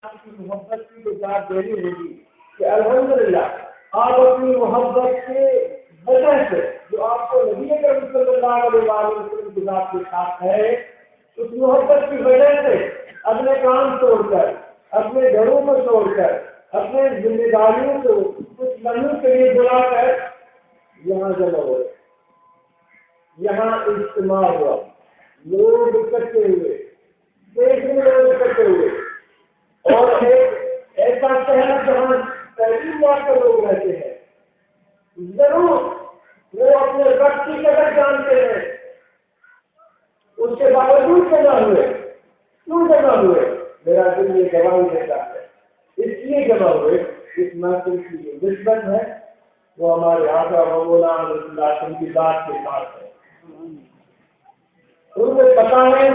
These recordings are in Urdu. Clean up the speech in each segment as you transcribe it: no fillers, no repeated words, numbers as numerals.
کی محبت کی تو یاد دینی ہوگی کہ الحمدللہ آپ اپنی محبت کے وجہ سے جو آپ کو نبی کریم صلی اللہ علیہ وسلم کی ذات کے ساتھ ہے، اس محبت کی وجہ سے اپنے کام چھوڑ کر، اپنے گھروں کو چھوڑ کر، اپنے ذمہ داریوں کو کچھ لمحوں کے لیے بلا کر یہاں جمع ہوئے، یہاں اجتماع ہوا، لوگ اکٹھے ہوئے، دیش میں لوگ اکٹھے ہوئے، اور ایک ایسا شہر جہاں تعلیم یافتہ لوگ رہتے ہیں، ضرور وہ اپنے وقت کی قدر جانتے ہیں، اس کے باوجود جمع ہوئے۔ کیوں جمع ہوئے؟ میرا دل یہ گواہی دیتا ہے، اس لیے جمع ہوئے اس محفل کی جو نسبت ہے وہ ہمارے آقا مولانا رسول اللہ صلی اللہ علیہ وسلم کی ذات کے ساتھ ہے۔ ان کو پتا ہے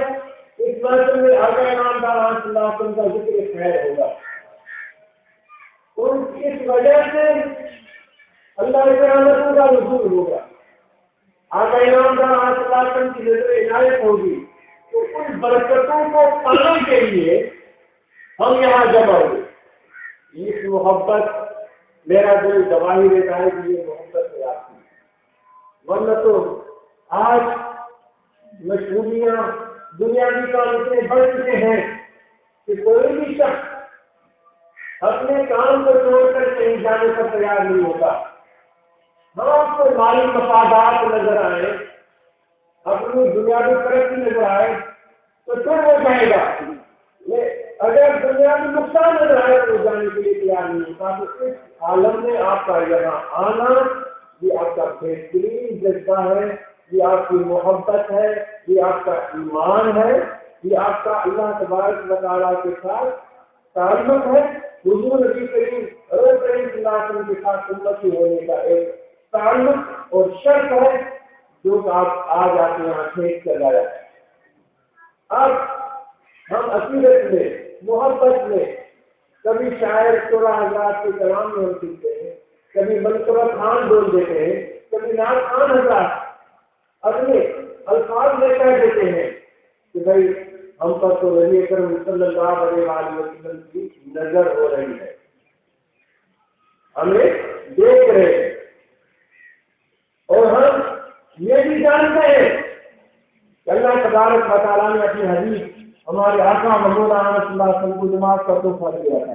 اس محفل میں آقا نامدار صلی اللہ علیہ وسلم کا ذکر خیر ہوگا، اور اس وجہ سے اللہ کی رحمتوں کا نزول ہوگا، آقا نامدار صلی اللہ علیہ وسلم کی نظر عنایت ہوگی، تو ان برکتوں کو پانے کے لیے ہم یہاں جمع ہوئے۔ اس محبت میرا دل گواہی دیتا ہے کہ یہ محبت ہے آپ کی، ورنہ تو آج مشہوریاں دنیا کی کام اتنے بڑھ چکے ہیں کہ کوئی بھی شخص اپنے کام کو چھوڑ کر کہیں جانے پر تیار نہیں ہوتا۔ ہاں کوئی مالی مفادات نظر آئے، اپنی دنیاوی ترقی نظر آئے تو پھر وہ جائے گا، اگر دنیاوی نقصان نظر آئے تو جانے کے لیے تیار نہیں ہوتا۔ تو اس عالم میں آپ کا یہاں آنا یہ آپ کا بہترین جذبہ ہے، یہ آپ کی محبت ہے، یہ آپ کا ایمان ہے، یہ آپ کا اللہ تبارک و تعالیٰ کے ساتھ تعلق ہے، حضور نبی کریم صلی اللہ علیہ وسلم کے ساتھ امتی ہونے کا ایک تعلق اور شرط ہے جو کہ آپ آج آپ کے یہاں کھینچ کر لایا ہے۔ اب ہم عقیدت میں، محبت میں کبھی شاعر شعرا حضرات کے کلام میں ہم سنتے ہیں، کبھی منقبہ خان بول دیتے ہیں، کبھی نعت خان حضرات اپنے الفاظ میں کہہ دیتے ہیں کہ بھائی ہم پر تو نبی کریم صلی اللہ علیہ وسلم کی نظر ہو رہی ہے، ہمیں دیکھ رہے ہیں، اور ہم یہ بھی جانتے ہیں کہ اللہ تبارک و تعالیٰ نے اپنی حدیث ہمارے آقا مولانا صلی اللہ علیہ وسلم کو نماز کا تحفہ دیا تھا۔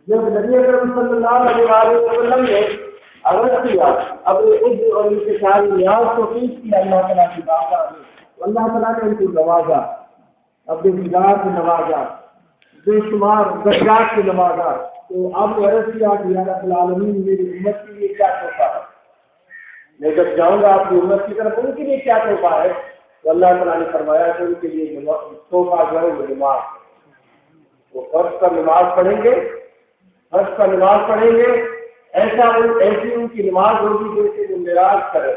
جب نبی اکرم صلی اللہ علیہ وسلم نے عرض کیا اپنے عز اور انتشاری نیاز کو پیش کیا اللہ تعالیٰ کی بارگاہ میں، اللہ تعالیٰ نے ان کو نوازا، اپنے دیدار سے نوازا، بے شمار درجات سے نوازا، تو آپ نے عرض کیا کہ یا رب العالمین میری امت کے لیے کیا تحفہ ہے؟ میں جب جاؤں گا آپ کی امت کی طرف، ان کے لیے کیا تحفہ ہے؟ تو اللہ تعالیٰ نے فرمایا کہ ان کے لیے تحفہ جو ہے وہ نماز، وہ فرض پر نماز پڑھیں گے، فرض پر نماز پڑھیں گے، ایسی ان کی نماز ہوگی جیسے وہ معراج کرے،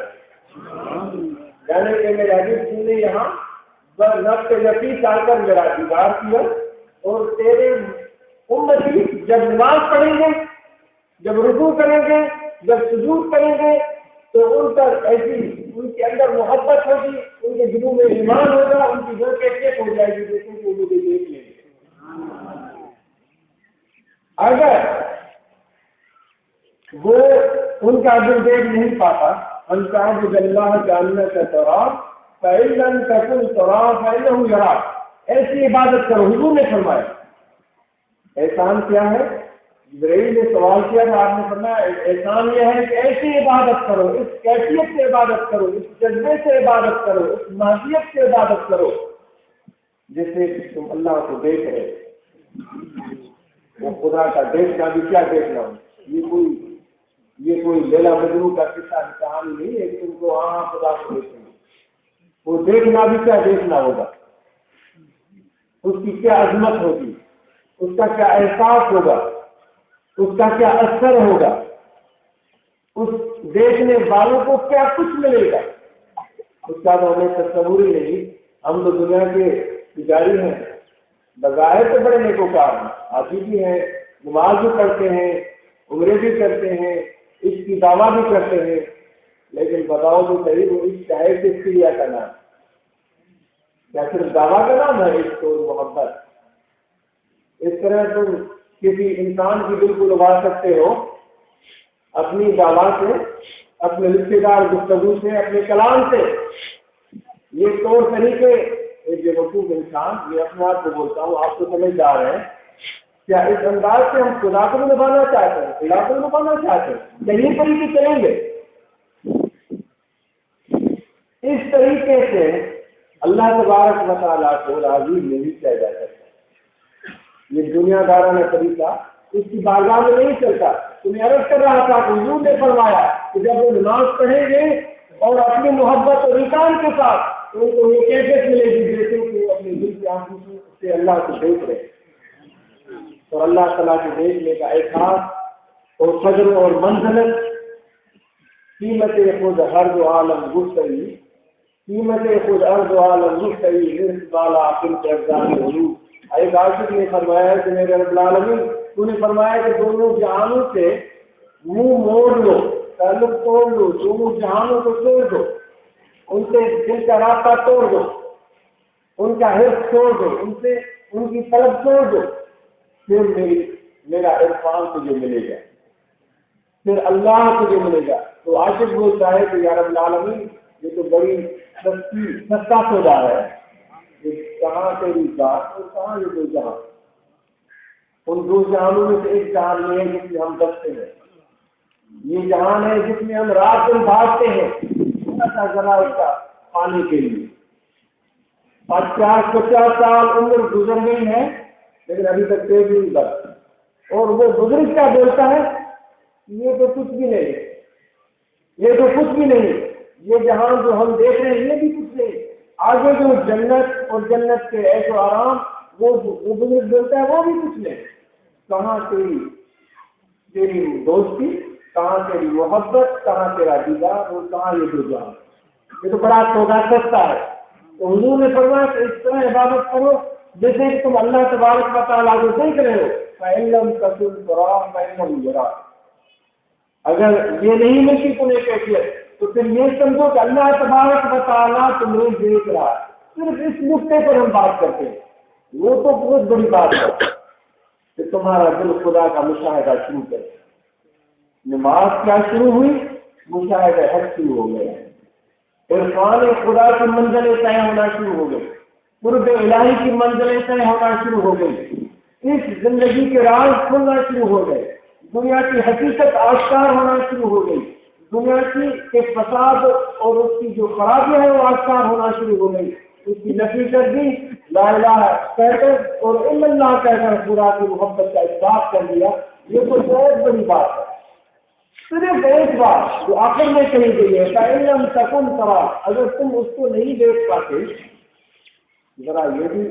یعنی کہ میرے حبیب جی نے یہاں نفس یقین ڈال کر میرا دیدار کیا، اور تیرے امتی جب نماز پڑھیں گے، جب رکوع کریں گے، جب سجود کریں گے، تو ان پر ایسی ان کے اندر محبت ہوگی، ان کے دلوں میں ایمان ہوگا، ان کی جو کیفیت ہو جائے گی جیسے کہ وہ دیکھ لیں گے۔ اگر وہ ان کا دل دیکھ نہیں پاتا، ان کا اللہ جاننا کا طرح فَإِلَّمْ تَكُنْ تَرَاهُ فَإِنَّهُ يَرَاكَ، ایسی عبادت کرو۔ حضور نے فرمایا احسان کیا ہے؟ جبرائیل نے سوال کیا تھا، آپ نے فرمایا احسان یہ ہے کہ ایسی عبادت کرو، اس کیفیت سے عبادت کرو، اس جذبے سے عبادت کرو، اس ماہیت سے عبادت کرو جیسے تم اللہ کو دیکھ رہے ہو۔ وہ خدا کا دیکھنا بھی کیا دیکھنا ہو، یہ کوئی لیلا مجنون کا قصہ کہانی نہیں ہے کہ تم کو ہاں خدا کو دیکھنا، وہ دیکھنا بھی کیا دیکھنا ہوگا، اس کی کیا عظمت ہوگی، اس کا کیا احساس ہوگا، اس کا کیا اثر ہوگا، اس دیکھنے والوں کو کیا کچھ ملے گا، اس کا تو ہمیں تصور ہی نہیں۔ ہم تو دنیا کے پجاری ہیں، بظاہر تو بڑے نیکوکار ہیں، حاجی بھی ہیں، نماز بھی پڑھتے ہیں، عمرے بھی کرتے ہیں، اس کی دعویٰ بھی کرتے ہیں، لیکن بتاؤ تو صحیح وہ اس چاہے کس کے لیے کا نام کیا صرف دعویٰ کا نام ہے؟ اس کو محبت اس طرح تم کسی انسان کی دل کو لگا سکتے ہو اپنی دعوا سے، اپنے رشتے دار گفتگو سے، اپنے کلام سے۔ یہ طور طریقے ایک بیوقوف انسان، یہ اپنے آپ کو بولتا ہوں، آپ تو سمجھدار ہیں، کیا اس انداز سے ہم خدا کو بھی نبھانا چاہتے ہیں، خدا کو بھی نبھانا چاہتے ہیں؟ صحیح طریقے چلیں گے۔ اس طریقے سے اللہ تبارک و تعالیٰ کو راضی نہیں کیا جا سکتا۔ یہ دنیا دارانہ طریقہ اس کی بارگاہ میں نہیں چلتا۔ تمہیں عرض کر رہا تھا کہ حضور نے فرمایا کہ جب وہ نماز پڑھیں گے اور اپنی محبت اور اطاعت کے ساتھ، تو ان کو یہ کیفیت ملے گی جیسے کہ وہ اپنے دل کی آنکھوں سے اللہ کو دیکھ رہے ہیں۔ اور اللہ تعالیٰ کے دیکھنے کا احساس اور قدر اور منزلت قیمت خود ہر دو عالم گفتگی، قیمت خود ارض عالم مشتری رزق والا عقل کے افضال علوم۔ ایک عاشق نے فرمایا کہ میرے رب العالمین، تو نے فرمایا کہ دونوں جہانوں سے منہ موڑ لو، تعلق توڑ لو، دونوں جہانوں کو چھوڑ دو، ان سے دل کا رابطہ توڑ دو، ان کا حفظ چھوڑ دو، ان سے ان کی طلب چھوڑ دو، پھر میرا عرفان تجھے ملے گا، پھر اللہ تجھے ملے گا۔ تو عاشق بولتا ہے کہ یا رب العالمین، یہ تو بڑی سستا سودا ہے، یہ کہاں تیری ذات اور کہاں یہ دو جہاں؟ ان دو جہانوں میں سے ایک جہان یہ ہے جس میں ہم بستے ہیں، یہ جہان ہے جس میں ہم رات دن بھاگتے ہیں ذرا اس کا پانے کے لیے۔ 50 سال عمر گزر گئی ہے لیکن ابھی تک پیٹ نہیں بھرا، اور وہ بزرگ کیا بولتا ہے؟ یہ تو کچھ بھی نہیں، یہ تو کچھ بھی نہیں، یہ جہان جو ہم دیکھ رہے ہیں یہ بھی کچھ نہیں، آگے جو جنت اور جنت کے عیش و آرام وہ بزرگ بولتا ہے وہ بھی کچھ نہیں۔ کہاں تیری دوستی، کہاں تیری محبت، کہاں تیرا دیدار، اور کہاں یہ دو جہان؟ یہ تو بڑا سودا سستا ہے۔ تو حضور نے فرمایا کہ اس طرح عبادت کرو جیسے کہ تم اللہ تبارک و تعالیٰ کو دیکھ رہے ہو۔ فَإِلَّمْ تَكُنْ تَرَاهُ فَإِنَّهُ يَرَاكَ۔ اگر یہ نہیں ملتی تمہیں کیفیت تو پھر یہ سمجھو کہ اللہ تبارک و تعالیٰ تمہیں دیکھ رہا ہے۔ صرف اس نقطے پر ہم بات کرتے ہیں، وہ تو بہت بڑی بات ہے کہ تمہارا دل خدا کا مشاہدہ شروع کرے۔ نماز کیا شروع ہوئی؟ مشاہدہ حق شروع ہو گیا، عرفان خدا کی منزلیں طے ہونا شروع ہو گئی، قرب الہی کی منزلیں طے ہونا شروع ہو گئی، اس زندگی کے راز کھلنا شروع ہو گئے، دنیا کی حقیقت آشکار ہونا شروع ہو گئی، دنیا کے فساد اور اس کی جو خرابیاں ہیں وہ آشکار ہونا شروع ہو گئی، اس کی نفی کر دی، لا الہ کہہ کر اور الا اللہ کہہ کر خدا کی محبت کا اثبات کر دیا۔ یہ تو بہت بڑی بات ہے۔ صرف ایک بات جو آخر میں کہی گئی ہے، فَإِلَّمْ تَكُنْ تَرَاهُ، اگر تم اس کو نہیں دیکھ پاتے، ذرا یہ بھی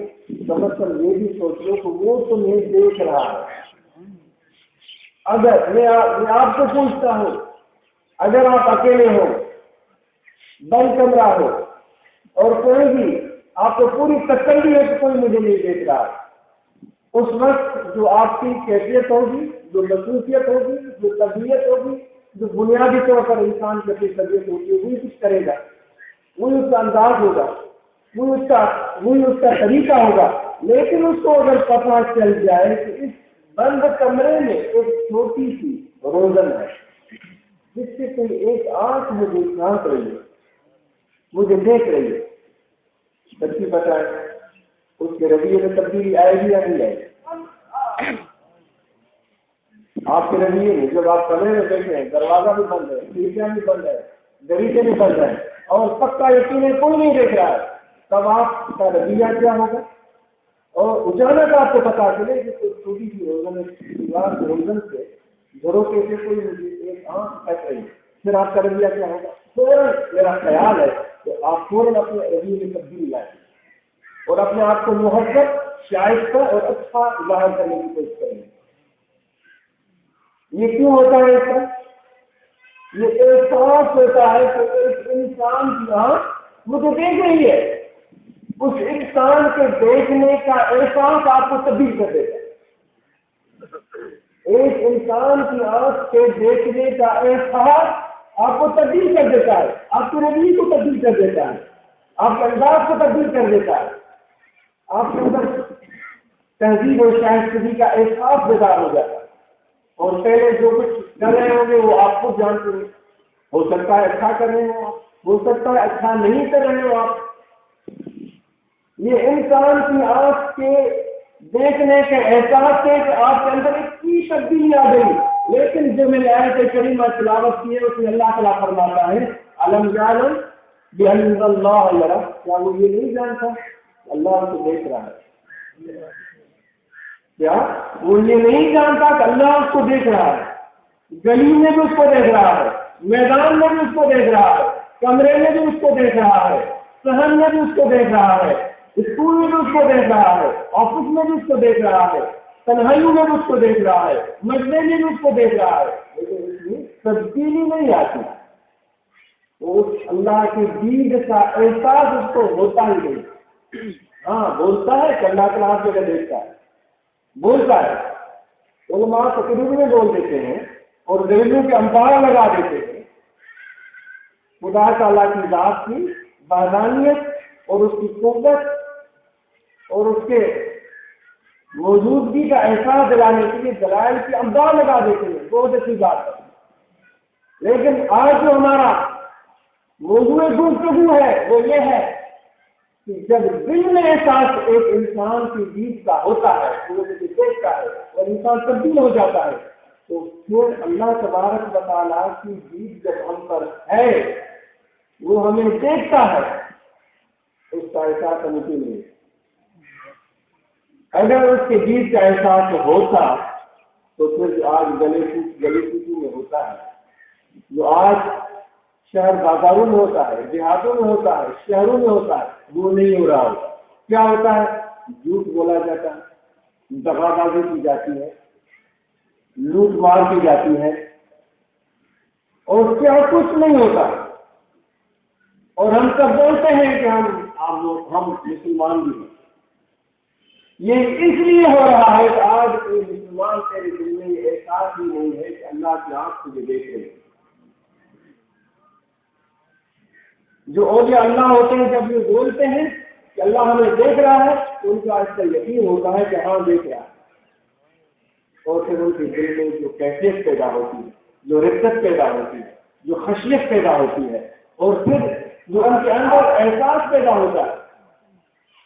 سمجھ کر یہ بھی سوچ لو کہ وہ تمہیں دیکھ رہا ہے۔ اگر میں آپ کو پوچھتا ہوں، اگر آپ اکیلے ہو، بند کمرہ ہو اور کوئی بھی آپ کو پوری تسلی ہے کہ کوئی مجھے نہیں دیکھ رہا، اس وقت جو آپ کی کیفیت ہوگی، جو مصروفیت ہوگی، جو طبیعت ہوگی، جو بنیادی طور پر انسان کی اپنی طبیعت ہوگی، وہی کچھ کرے گا، وہی اس کا انداز ہوگا، وہی اس کا طریقہ ہوگا۔ لیکن اس کو اگر پتہ چل جائے کہ اس بند کمرے میں ایک چھوٹی سی روزن ہے جس سے کوئی ایک آنکھ مجھے جھانک رہی ہے، مجھے دیکھ رہی ہے، سچی بتائیں اس کے رویے میں تبدیلی آئے گی یا نہیں آئے گی؟ آپ کے رویے میں جب آپ کمرے میں بیٹھے ہیں، دروازہ بھی بند ہے، کھڑکیاں بھی بند ہے، دریچے بھی بند ہے اور پکا یقین ہے کوئی نہیں دیکھ رہا ہے، تب آپ کا رویہ کیا ہوگا؟ اور اچانک آپ کو پتا چلے کہ کوئی چھوٹی سی روزن دیوار روزن سے جھروکے سے کوئی ایک آنکھ پھٹ رہی ہے، پھر آپ کا رویہ کیا ہوگا؟ فوراً میرا خیال ہے کہ آپ فوراً اپنے رویے میں تبدیلی لائیں اور اپنے آپ کو محبت، شائستہ اور اچھا ظاہر کرنے کی کوشش کریں۔ یہ کیوں ہوتا ہے؟ اس طرح یہ احساس ہوتا ہے کہ ایک انسان کی آنکھ مجھے دیکھ رہی ہے، اس انسان کے دیکھنے کا احساس آپ کو تبدیل کر دیتا ہے۔ ایک انسان کی آنکھ کے دیکھنے کا احساس آپ کو تبدیل کر دیتا ہے، آپ کے رویے کو تبدیل کر دیتا ہے، آپ کے انداز کو تبدیل کر دیتا ہے، آپ کے اندر تہذیب اور شائستگی کا احساس بیدار ہو جاتا ہے، اور پہلے جو کچھ کر رہے ہوں گے وہ آپ خود جانتے ہیں، ہو سکتا ہے اچھا کر رہے ہوں آپ، ہو سکتا ہے اچھا نہیں کر رہے ہو آپ۔ یہ انسان کی آنکھ کے دیکھنے کے احساس سے کہ آپ کے اندر ایک کی تبدیلی آ گئی، لیکن جو میں نے آیت کریمہ تلاوت کی ہے اس میں اللہ تعالیٰ فرماتا ہے الم یعلم بان اللہ یرا، کیا وہ یہ نہیں جانتا اللہ اس کو دیکھ رہا ہے؟ کیا وہ یہ نہیں جانتا کہ اللہ اس کو دیکھ رہا ہے؟ گلی میں بھی اس کو دیکھ رہا ہے، میدان میں بھی اس کو دیکھ رہا ہے، کمرے میں بھی اس کو دیکھ رہا ہے، صحن میں بھی اس کو دیکھ رہا ہے، اسکول میں بھی اس کو دیکھ رہا ہے، آفس میں بھی اس کو دیکھ رہا ہے، تنہائیوں میں بھی اس کو دیکھ رہا ہے، مجلے میں بھی اس کو دیکھ رہا ہے، لیکن اس میں تبدیلی نہیں آتی۔ اس اللہ کی دید کا احساس اس کو ہوتا ہی نہیں۔ ہاں بولتا ہے کہ اللہ تعالیٰ ہر جگہ دیکھتا ہے، بولتا ہے، علماء تقریر میں بول دیتے ہیں اور ریلو کے امپار لگا دیتے ہیں خدا تعالیٰ کی ذات کی وحدانیت اور اس کی قوت اور اس کے موجودگی کا احساس دلانے کے لیے دلائل کی امبار لگا دیتے ہیں، بہت اچھی بات ہے۔ لیکن آج جو ہمارا موضوع گفتگو ہے وہ یہ ہے کہ جب دل میں احساس ایک انسان کی دید کا ہوتا ہے، وہ دیکھتا ہے اور انسان تبدیل ہو جاتا ہے، تو پھر اللہ تبارک و تعالیٰ کی دید جب ہم پر ہے، وہ ہمیں دیکھتا ہے، اس کا احساس ہمیں نہیں۔ اگر اس کے دید کا احساس ہوتا تو پھر آج گلی کوچی میں ہوتا ہے، جو آج شہر بازاروں میں ہوتا ہے، دیہاتوں میں ہوتا ہے، شہروں میں ہوتا ہے، وہ نہیں ہو رہا ہوتا۔ کیا ہوتا ہے؟ جھوٹ بولا جاتا ہے، دغا بازی کی جاتی ہے، لوٹ مار کی جاتی ہے، اور کیا کچھ نہیں ہوتا، اور ہم سب بولتے ہیں کہ ہم مسلمان بھی ہیں۔ یہ اس لیے ہو رہا ہے کہ آج کوئی مسلمان تیرے دل میں یہ احساس ہی نہیں ہے کہ اللہ کی آنکھ تجھے دیکھ رہی ہے۔ جو اولیاء اللہ ہوتے ہیں جب یہ بولتے ہیں کہ اللہ ہمیں دیکھ رہا ہے تو ان کا اس کا یقین ہوتا ہے کہ ہاں دیکھ رہا ہے، اور پھر ان کے دل میں جو کیفیت پیدا ہوتی ہے، جو رقت پیدا ہوتی ہے، جو خشیت پیدا ہوتی ہے، اور پھر جو ان کے اندر احساس پیدا ہوتا ہے،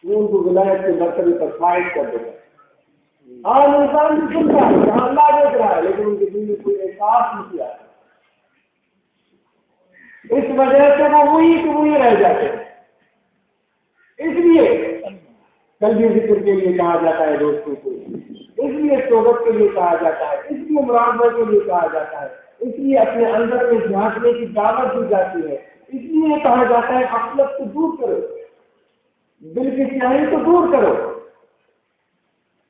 وہ ان کو ولایت کے مرتبے پر فائز کر دیتا ہے۔ آج انسان بھی سنتا ہے کہ اللہ دیکھ رہا ہے، لیکن ان کے دل میں کوئی احساس نہیں کیا، اس وجہ سے وہ وہی رہ جاتے ہیں۔ اس لیے قلبی ذکر کے لیے کہا جاتا ہے دوستوں کو، اس لیے توبت کے لیے کہا جاتا ہے، اس لیے مراقبہ کے لیے کہا جاتا ہے، اس لیے اپنے اندر میں جھانکنے کی دعوت دی جاتی ہے، اس لیے کہا جاتا ہے غفلت کو دور کرو، دل کی سیاہی کو دور کرو۔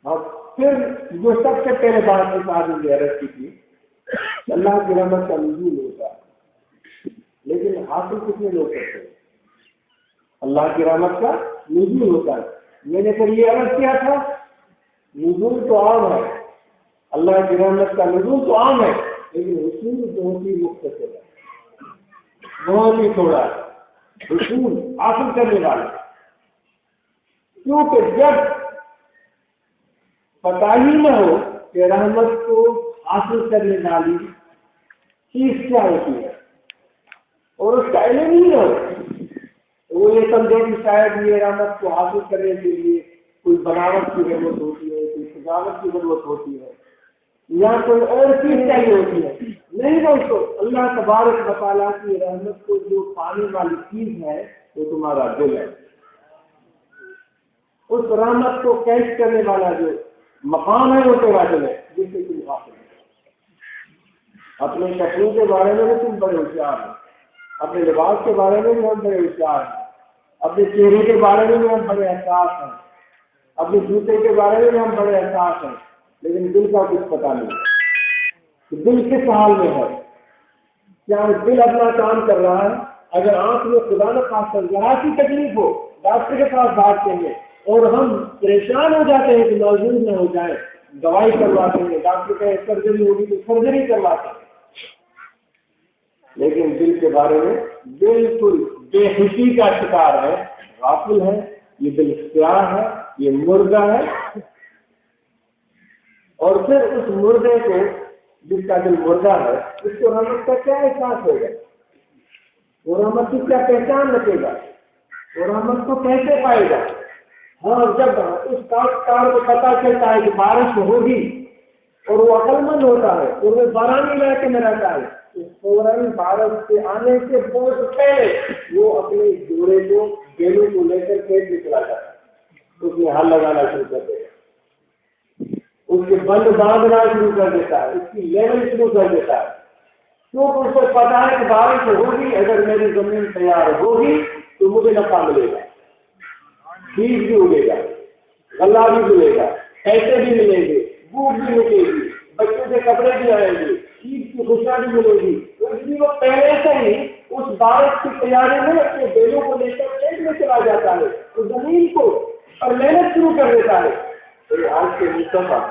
اور پھر جو سب سے پہلے بات اس آدمی نے عرض کی تھی، اللہ کی رحمت کا نزول ہوتا ہے، لیکن حاصل کتنے لوگ کرتے ہیں؟ اللہ کی رحمت کا نزول ہوتا ہے۔ میں نے پھر یہ عرض کیا تھا، نزول تو عام ہے، اللہ کی رحمت کا نزول تو عام ہے، لیکن حصول بہت ہی مختصر ہے، بہت ہی تھوڑا ہے حصول حاصل کرنے والا۔ کیونکہ جب پتہ ہی نہ ہو کہ رحمت کو حاصل کرنے والی چیز کیا ہوتی ہے، اور اس کا علم ہی نہ ہو، وہ یہ سمجھے کہ شاید یہ رحمت کو حاصل کرنے کے لیے کوئی بناوٹ کی ضرورت ہوتی ہے، کوئی سجاوٹ کی ضرورت ہوتی ہے، یا کوئی اور چیز چاہیے ہوتی ہے۔ نہیں دوستو، اللہ تبارک و تعالیٰ کی رحمت کو جو پانے والی چیز ہے وہ تمہارا دل ہے۔ اس رحمت کو کیش کرنے والا جو مقام ہے وہ تیرا دل ہے، جس سے تم حاصل ہے۔ اپنے کپڑوں کے بارے میں بھی تم بڑے ہوشیار ہیں، اپنے لباس کے بارے میں بھی ہم بڑے ہوشیار ہیں، اپنے چہرے کے بارے میں بھی ہم بڑے احساس ہیں، اپنے جوتے کے بارے میں بھی ہم بڑے احساس ہیں، لیکن دل کا کچھ پتہ نہیں کہ دل کس حال میں ہے۔ کیا دل اپنا کام کر رہا ہے؟ اگر آنکھ میں خدا نہ خاص ذرا سی تکلیف ہو، ڈاکٹر کے پاس بھاگتے ہیں اور ہم پریشان ہو جاتے ہیں کہ موجود نہ ہو جائے، دوائی کرواتے ہیں، ڈاکٹر کہے سرجری ہوگی تو سرجری کرواتے ہیں، لیکن دل کے بارے میں بالکل بے حسی کا شکار ہے، غافل ہے، یہ دل سیاہ ہے، یہ مردہ ہے، اور پھر اس مردے کو، جس کا دل مردہ ہے، اس کو رحمت کا کیا احساس ہوگا؟ وہ رحمت کی کیا پہچان رکھے گا؟ وہ رحمت کو کیسے پائے گا؟ ہاں، جب اس کاشتکار کو پتا چلتا ہے کہ بارش ہوگی اور وہ عقل مند ہوتا ہے اور وہ بارانی علاقے میں رہتا ہے، تو فوراً بارش کے آنے سے بہت پہلے وہ اپنے جوڑے کو، بیلوں کو لے کر کھیت میں چلا جاتا ہے، اس میں ہل لگانا شروع کر دے گا، اس کے بند باندھنا شروع کر دیتا ہے، اس کی لیول شروع کر دیتا ہے، کیونکہ اس کو پتا ہے کہ بارش ہوگی، اگر میری زمین تیار ہوگی تو مجھے نفع ملے گا، بیج بھی اگے گا، غلہ بھی ملے گا، پیسے بھی ملیں گے، بھوک بھی ملے گی، بچوں کے کپڑے بھی آئیں گے، عید کی خوشیاں بھی ملے گی، تو اس لیے وہ پہلے سے ہی اس بارش کی تیاری میں اپنے بیلوں کو لے کر کھیت میں چلا جاتا ہے، تو زمین کو اور محنت شروع کر دیتا ہے۔ تو آج کے مصطفیٰ،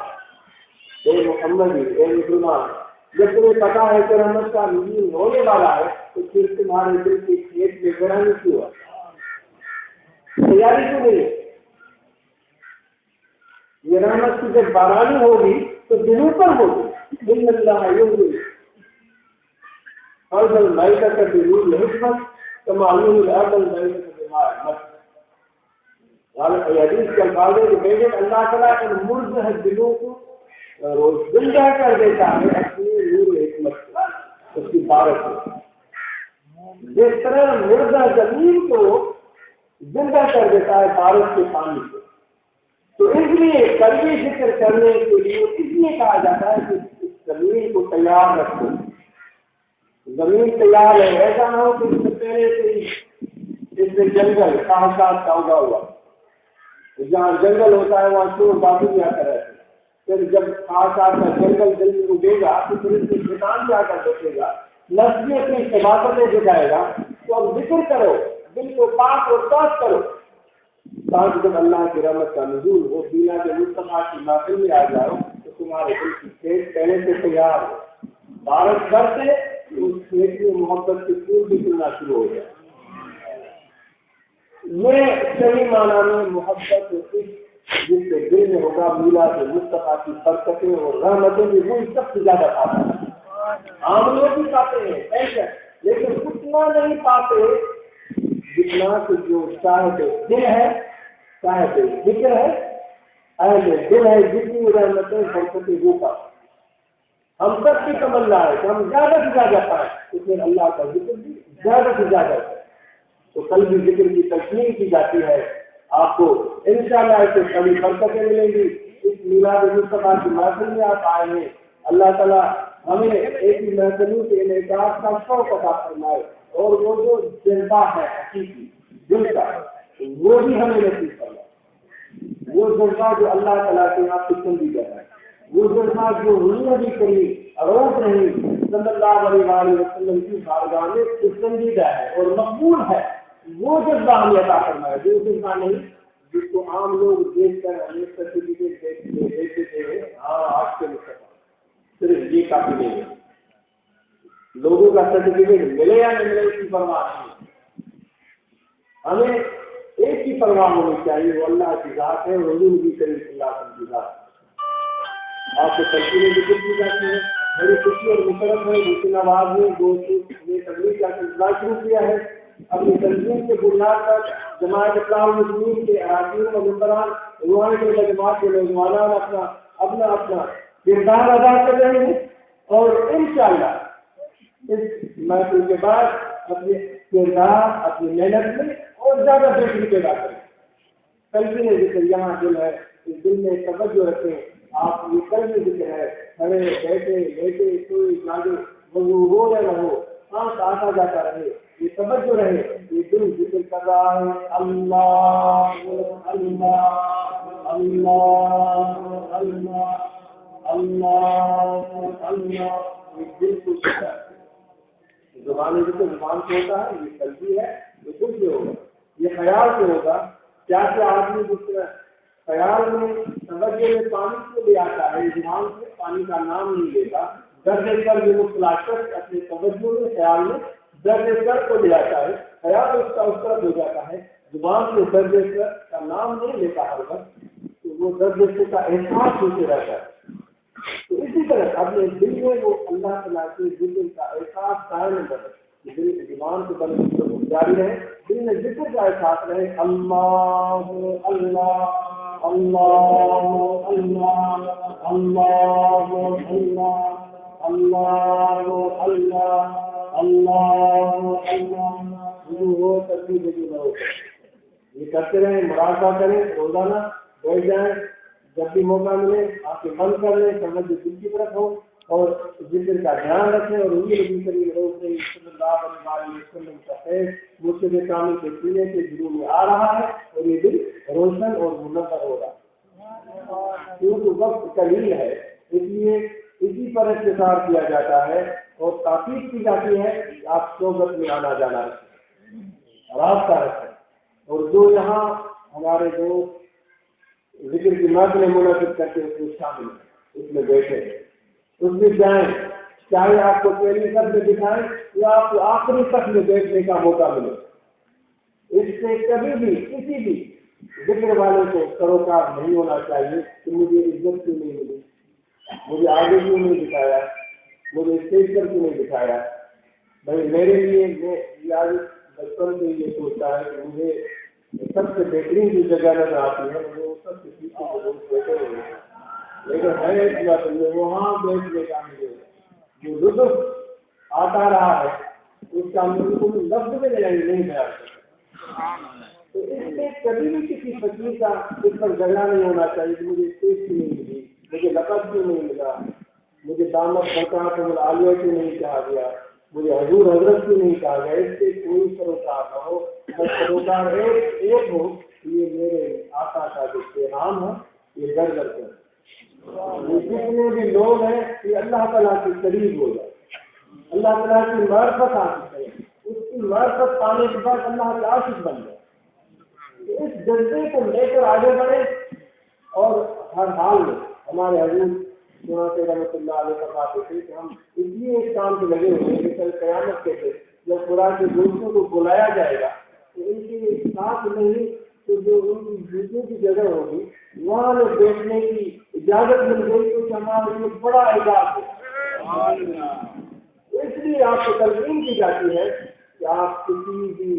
اے محمدی، اے مسلمان، جب تمہیں پتا ہے کہ رحمت کا نزول ہونے والا ہے تو پھر تمہارے دل کے کھیت میں گرانی کیوں ہے؟ تیاری کیوں نہیں؟ یہ رحمت کی جب بارانی ہوگی تو دلوں پر ہوگی، دل اللہ یوم ارض المیتۃ بدون حکمت کما علم الارض المیتۃ بما حکمت۔ حدیث کے الفاظ ہے کہ بے شک اللہ تعالیٰ ان مردہ دلوں کو روز زندہ کر دیتا ہے اپنی نور حکمت سے، اس کی بارش سے، جس طرح مردہ زمین کو زندہ کر دیتا ہے بارش کے پانی سے۔ تو اس لیے قلبی ذکر کرنے کے لیے اس لیے کہا جاتا ہے کہ اس زمین کو تیار رکھو، زمین تیار ہے، ایسا نہ ہو کہ اس سے پہلے سے ہی اس میں جنگل ساتھ کا اگا ہوا، جہاں جنگل ہوتا ہے وہاں شور بازی بھی آتا رہتا ہے، پھر جب ساتھ کا جنگل دل کو دے گا تو پھر اس میں شیطان بھی آ کر دیکھے گا، نفس بھی اپنی عبادتیں دکھائے گا، تو اب ذکر کرو، دل کو پاک اور صاف کرو، تاکہ جب اللہ کی رحمت کا نزول ہو، دینا کے مصطفیٰ کی محفل میں آ جاؤ تو تمہارے دل کی کھیت پہلے سے تیار ہو، بارش کرتے اس کھیت میں محبت کے پھول بھی کھلنا شروع ہو جائے۔ یہ صحیح معنی میں محبت جس سے دل میں ہوگا، میلاد مصطفیٰ کی برکتیں اور رحمتیں بھی وہی سب سے زیادہ پاتے ہیں۔ عام لوگ بھی پاتے ہیں پیسے، لیکن اتنا نہیں پاتے جتنا کہ جو صاحب دل ہے، صاحب ذکر ہے، اہل دل ہے، جتنی رحمتیں برکتیں وہ پاتے۔ ہم سب کی تمنا ہے کہ ہم زیادہ سے زیادہ پائیں، اس میں اللہ کا ذکر بھی زیادہ سے زیادہ ہے، تو کل بھی ذکر کی تسلیم کی جاتی ہے۔ آپ کو انشاءاللہ اس سے کبھی برکتیں ملیں گی۔ اس میلاد مصطفیٰ کی محفل میں آپ آئے ہیں، اللہ تعالیٰ ہمیں ایک ہی محفلوں کے انعقاد کا شوق عطا فرمائے، اور وہ جو جذبہ ہے حقیقی دل کا، وہ بھی ہمیں نصیب فرمائے، وہ جذبہ جو اللہ تعالیٰ کے یہاں پسندیدہ ہے، وہ جذبہ جو نبی کریم روز نہیں صلی اللہ علیہ وسلم کی بارگاہ میں پسندیدہ ہے اور مقبول ہے، وہ جذبہ ہمیں عطا فرمائے، جو جذبہ نہیں جس کو عام لوگ دیکھ کر ہمیں سرٹیفکیٹ دیتے تھے، ہاں آج کے مصطفیٰ صرف یہ کافی نہیں ہے، لوگوں کا سرٹیفکیٹ ملے یا نہیں ملے اس کی پرواہ نہیں، ہمیں ایک ہی پرواہ ہونی چاہیے، وہ اللہ کی ذات ہے، حضور بھی کریم صلی اللہ علیہ وسلم کی ذات ہے۔ آپ کو تلقین ذکر کی جاتی ہے، بڑی خوشی اور مسرت ہے حسین آباد میں دوست نے تبلیغ کا سلسلہ شروع کیا ہے، اپنی تنظیم کے بنیاد پر جماعت اسلامی المسلمین کے اراکین و ممبران، روحانی جماعت کے نوجوانان اپنا کردار ادا کر رہے ہیں، اور انشاءاللہ اس محفل کے بعد اپنے کردار، اپنی محنت میں اور زیادہ بہتری پیدا کریں۔ تلقین ذکر یہاں دل ہے، اس دل میں توجہ رکھیں، آپ یہ کل بھی ذکر ہے، کھڑے بیٹھے لیٹے سوئے جاگے وضو ہو یا نہ ہو، آنکھ آتا جاتا رہے، یہ توجہ رہے، یہ دل ذکر کر رہا ہے اللہ اللہ اللہ اللہ اللہ اللہ، یہ دل کو ذکر ہے، زبان ذکر زبان سے ہوتا ہے، یہ قلبی ہے، یہ دل سے ہوگا، یہ خیال سے ہوگا۔ کیا آدمی دوسرا خیال میں توجہ میں پانی کو لے آتا ہے، زبان سے پانی کا نام نہیں لیتا، درد کر بھی مخلاصت اپنے توجہ میں خیال میں درد کر کو لے آتا ہے، خیال اس کا اس طرف ہو جاتا ہے، زبان سے درد کر کا نام نہیں لیتا ہر وقت، تو وہ درد کا احساس ہوتے رہتا ہے۔ اسی طرح اپنے دل میں وہ اللہ تعالیٰ کے ذکر کا احساس قائم کرے، دل زبان سے بند جاری رہے، دل میں ذکر کا احساس رہے، اللہ اللہ اللہ اللہ اللہ اللہ اللہ اللہ اللہ اللہ وہ تقریب ہو، یہ کرتے رہیں، مراقبہ کریں، روزانہ بیٹھ جائیں، جب بھی موقع ملے آپ کے بند کر لیں، سمجھ دل کی طرف ہو اور ذکر کا دھیان رکھیں، اور نبی کریم صلی اللہ علیہ وسلم کا خیر مرشد کامل کے سینے کے دلوں میں آ رہا ہے اور یہ دل روشن اور منور ہو رہا ہے، کیونکہ وقت قلیل ہے، اس لیے اسی پر اختصار کیا جاتا ہے اور تاکید کی جاتی ہے کہ آپ صحبت میں آنا جانا رکھیں، رابطہ رکھیں، اور جو یہاں ہمارے دوست ذکر کی محفلیں منعقد کر کے اس میں شامل ہیں، اس میں بیٹھے اس میں جائیں، چاہے آپ کو پہلی سب میں دکھائیں یا آپ کو آخری تک میں بیٹھنے کا موقع ملے، اس سے کبھی بھی کسی بھی ذکر والے کو سروکار نہیں ہونا چاہیے کہ مجھے عزت کیوں نہیں ملی، مجھے آگے کیوں نہیں دکھایا، مجھے اسٹیج پر کیوں نہیں دکھایا۔ بھائی میرے لیے میں یاد بچپن سے یہ سوچتا ہے کہ مجھے سب سے بہترین جو جگہ نظر آتی ہے وہ سب سے پیچھے بیٹھے ہوئے ہیں، لیکن وہاں بیٹھنے کا مجھے جو لطف آتا رہا ہے اس کا مجھے کوئی لفظ میں نہیں بیان کرتا، تو اس میں کبھی بھی کسی فقیر کا اس پر جھگڑا نہیں ہونا چاہیے کہ مجھے اسٹیج کیوں نہیں ملی، مجھے لقب کیوں نہیں ملا، مجھے دامت برکات العالیہ کیوں نہیں کہا گیا، مجھے حضور حضرت کیوں نہیں کہا گیا، اس سے کوئی سروکار نہ ہو، بس سروکار ایک ہو، یہ میرے آقا کا جو پیغام ہے یہ گھر گھر کر جتنے بھی لوگ ہیں یہ اللہ تعالیٰ کے قریب ہو جائے، اللہ تعالیٰ کی معرفت حاصل کرے، اس کی معرفت پانے کے بعد اللہ کے عاشق بن جائے، اس جذبے کو لے کر آگے بڑھے، اور ہر حال میں ہمارے حضور رحمۃ اللہ علیہ فرماتے تھے کہ ہم اس لیے اس کام سے لگے ہوئے ہیں کہ کل قیامت کے دن جب خدا کے دوستوں کو بلایا جائے گا تو ان کے ساتھ نہیں تو جو ان کی جوتوں کی جگہ ہوگی وہاں میں بیٹھنے کی اجازت مل گئی تو ہمارے لیے بڑا اعزاز ہے، اس لیے آپ کو تلقین کی جاتی ہے کہ آپ کسی بھی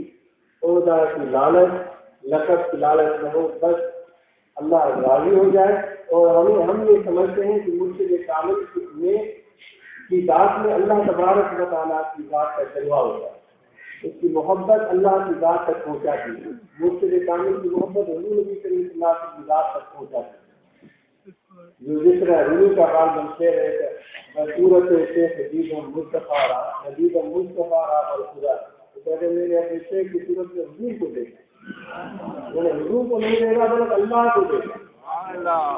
عہدہ کی لالچ لقب کی لالچ نہ ہو، بس اللہ راضی ہو جائے، اور ہم یہ سمجھتے ہیں کہ مرشد کامل میں کی ذات میں اللہ تبارک و تعالیٰ کی ذات کا جلوہ ہوتا ہے، اس کی محبت اللہ کی ذات تک پہنچاتی ہے، مرشد کامل کی محبت حضور نبی کریم صلی اللہ کی ذات تک پہنچاتی ہے، جو ذکر ہے روح کا حال بنتے رہے صورت شیخ حبیب مصطفیٰ اور خدا کہتے میرے اپنے شیخ کی صورت میں حضور کو دیکھا، میں نے حضور کو نہیں دیکھا بلکہ اللہ کو دیکھا،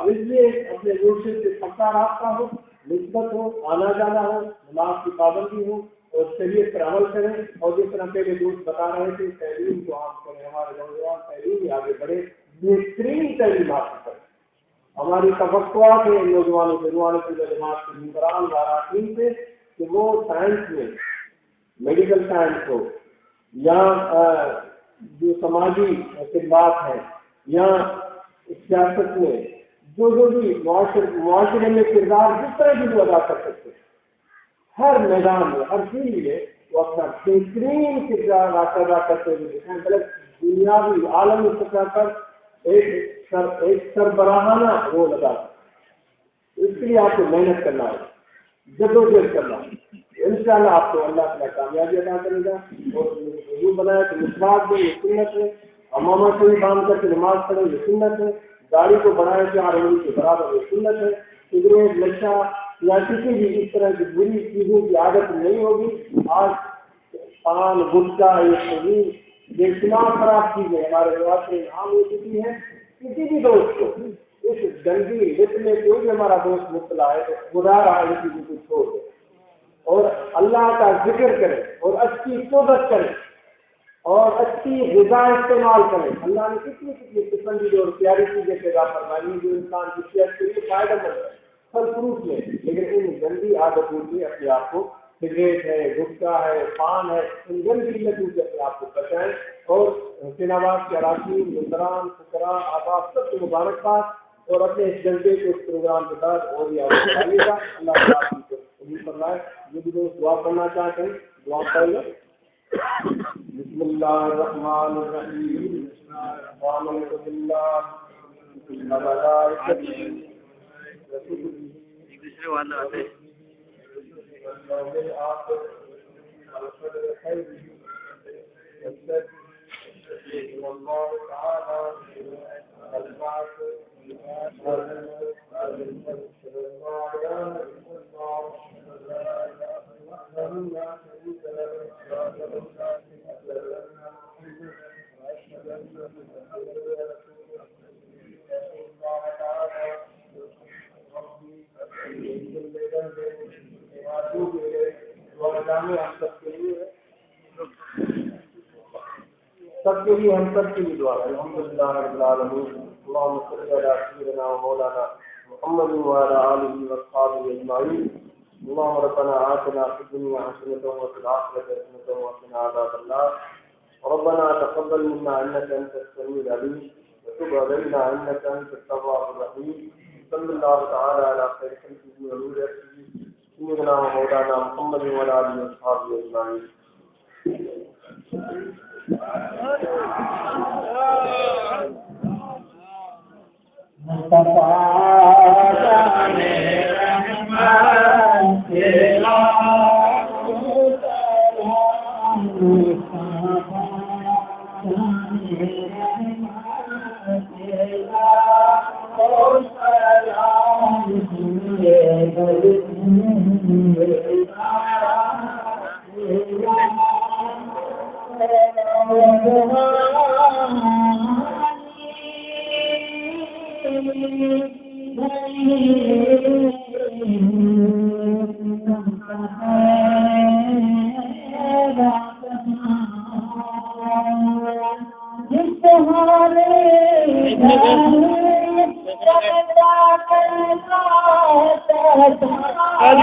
اس لیے اپنے مرشد سے پکا رابطہ ہو، نسبت ہو، آنا جانا ہو، نماز کی پابندی ہو، اور شریعت پر عمل کریں، اور جس طرح پہلے دوست بتا رہے تھے تعلیم کو عام کریں، ہمارے نوجوان تعلیم میں آگے بڑھے، بہترین تعلیم حاصل کریں، ہماری توقعات ہے نوجوانوں کے جماعت کے ممبران واراکین سے کہ وہ سائنس میں میڈیکل سائنس ہو یا جو سماجی خدمات ہیں یا سیاست میں جو بھی معاشرے میں کردار جس طرح بھی وہ ادا کر سکتے ہیں، ہر میدان میں ہر فیلڈ میں وہ اپنا بہترین کردار ادا کرتے ہوئے دکھائیں، بلکہ دنیاوی عالمی سطح پر ایک سربراہانہ رول ادا کریں، اس کے لیے آپ کو محنت کرنا ہے، جدوجہد کرنا ہے، انشاءاللہ آپ کو اللہ تعالیٰ کامیابی عطا کرے گا، اور وضو بنایا کہ مسواک دیں یہ سنت ہے، امامہ سے بھی باندھ کر کے نماز پڑھیں یہ سنت ہے، داڑھی کو بڑھائے سے آرمی کے برابر یہ سنت ہے، سگریٹ نشہ یا کسی بھی اس طرح کی بری چیزوں کی عادت نہیں ہوگی۔ آج پان گٹکا یہ شریر بے شمار خراب چیزیں ہمارے رواج میں عام ہو چکی ہیں، کسی بھی دوست کو اس گندی لت میں کوئی بھی ہمارا دوست مبتلا ہے تو خدا رہا ہے چیزوں کو چھوڑ دے اور اللہ کا ذکر کرے اور اچھی صحبت کرے اور اچھی غذا استعمال کریں۔ اللہ نے کتنی پسندیدہ اور پیاری چیزیں پیدا فرمائی جو انسان کی صحت کے لیے فائدہ مند ہے پھل فروٹ میں، لیکن ان گندی عادتوں سے اپنے آپ کو سگریٹ ہے، گٹکا ہے، پان ہے، ان گندی لتوں سے اپنے آپ کو بچائیں، اور حسین آباد کے اراکین، ممبران، فقراء، آباد سب کو مبارکباد اور اپنے اس جلسے کے اس پروگرام کے بعد اور بھی آگے بڑھائیے گا. اللہ تعالیٰ آپ کو امید فرمائے. جو بھی دوست دعا کرنا چاہتے ہیں دعا کریں گے. بسم اللہ الرحمن الرحیم. آمنت باللہ وملائکتہ دوسرے والا آتے الله تعالى البعث سب کے لیے ہم سب کے لیے دعا ہے. الحمدللہ رب العالمین. اللهم صل على سيدنا ومولانا محمد وعلى آله وصحبه أجمعين. اللهم ربنا آتنا في الدنيا حسنة وفي الآخرة حسنة وقنا عذاب النار. ربنا تقبل منا إنك أنت السميع العليم وتب علينا إنك أنت التواب الرحيم. صلى الله تعالى على خير خلقه ونور نفسه سيدنا ومولانا محمد وعلى آله وصحبه أجمعين. آج